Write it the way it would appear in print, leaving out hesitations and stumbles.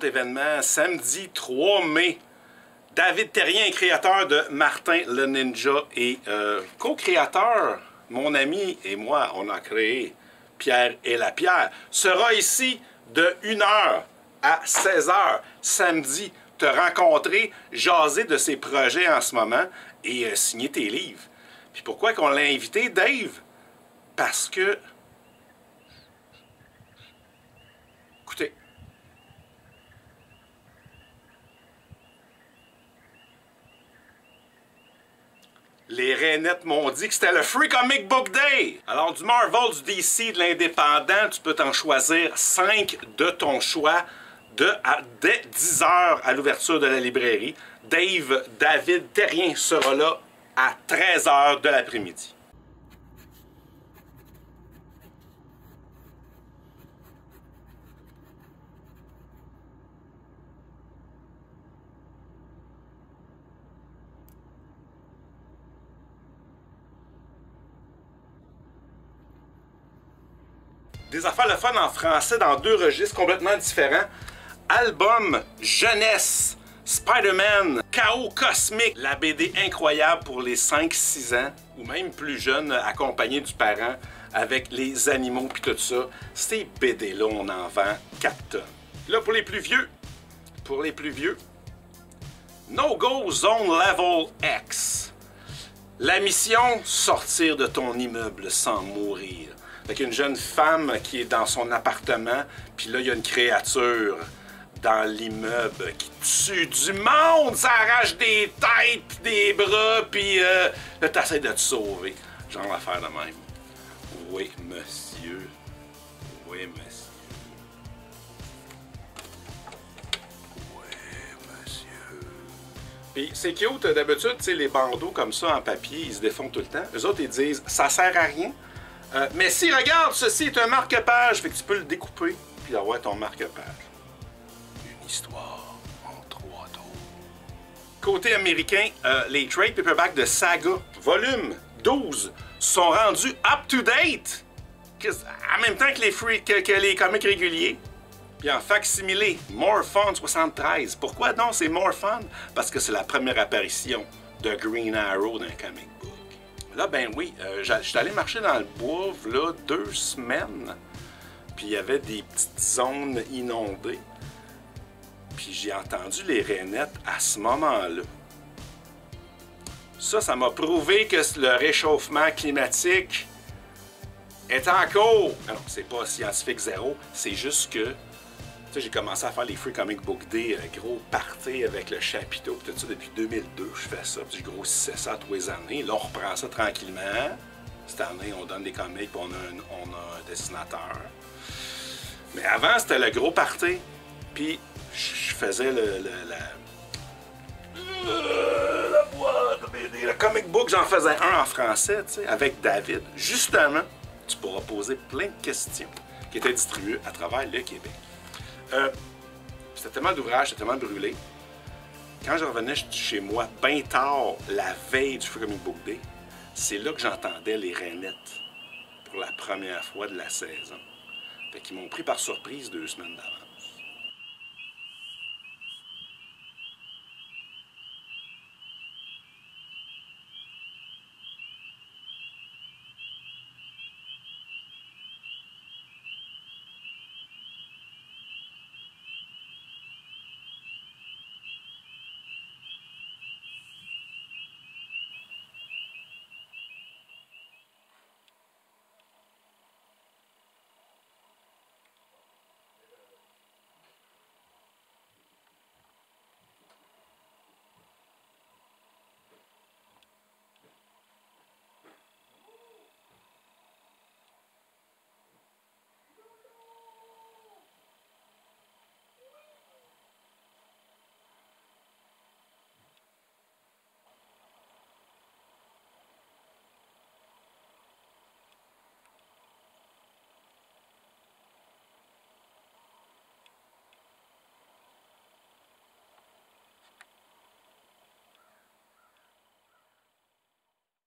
autre événement, samedi 3 mai. David Terrien, créateur de Martin le Ninja et co-créateur, mon ami et moi, on a créé Pierre et la Pierre, sera ici de 1h à 16h samedi, te rencontrer, jaser de ses projets en ce moment et signer tes livres. Puis pourquoi qu'on l'a invité, Dave? Parce que... Écoutez. Les Rainettes m'ont dit que c'était le Free Comic Book Day. Alors du Marvel, du DC, de l'indépendant, tu peux t'en choisir 5 de ton choix dès 10h à l'ouverture de la librairie. David Terrien sera là à 13h de l'après-midi. Des affaires le fun en français dans 2 registres complètement différents. Album jeunesse, Spider-Man, Chaos Cosmique, la BD incroyable pour les 5-6 ans, ou même plus jeunes, accompagnés du parent, avec les animaux puis tout ça. Ces BD-là, on en vend 4 tonnes. Là, pour les plus vieux, No Go Zone Level X. La mission, sortir de ton immeuble sans mourir. Avec une jeune femme qui est dans son appartement, puis là, il y a une créature dans l'immeuble qui tue du monde, ça arrache des têtes, puis des bras, puis là, t'essaies de te sauver. Genre l'affaire de même. Oui, monsieur. Oui, monsieur. Oui, monsieur. Puis c'est cute, d'habitude, tu sais, les bandeaux comme ça en papier, ils se défont tout le temps. Eux autres, ils disent, ça sert à rien. Mais si, regarde, ceci est un marque-page, fait que tu peux le découper, puis avoir ton marque-page. Une histoire en 3 tours. Côté américain, les trade paperbacks de Saga, volume 12, sont rendus up-to-date, en même temps que les comics réguliers. Puis en facsimilé, More Fun 73. Pourquoi donc c'est More Fun? Parce que c'est la première apparition de Green Arrow dans un comic book. Là, ben oui, je suis allé marcher dans le bois, là, 2 semaines, puis il y avait des petites zones inondées, puis j'ai entendu les rainettes à ce moment-là. Ça m'a prouvé que le réchauffement climatique est en cours. Non, c'est pas scientifique zéro, c'est juste que j'ai commencé à faire les Free Comic Book Day, gros party avec le chapiteau, tout ça depuis 2002, je fais ça, puis je grossissais ça tous les années. Là, on reprend ça tranquillement. Cette année, on donne des comics, puis on a un dessinateur. Mais avant, c'était le gros party, puis je faisais la boîte de BD, le comic book, j'en faisais un en français, tu sais, avec David. Justement, tu pourras poser plein de questions qui étaient distribuées à travers le Québec. C'était tellement d'ouvrages, c'était tellement brûlé. Quand je revenais chez moi, bien tard, la veille du Free Comic Book Day, c'est là que j'entendais les rainettes pour la première fois de la saison. Fait qu'ils m'ont pris par surprise 2 semaines d'avance.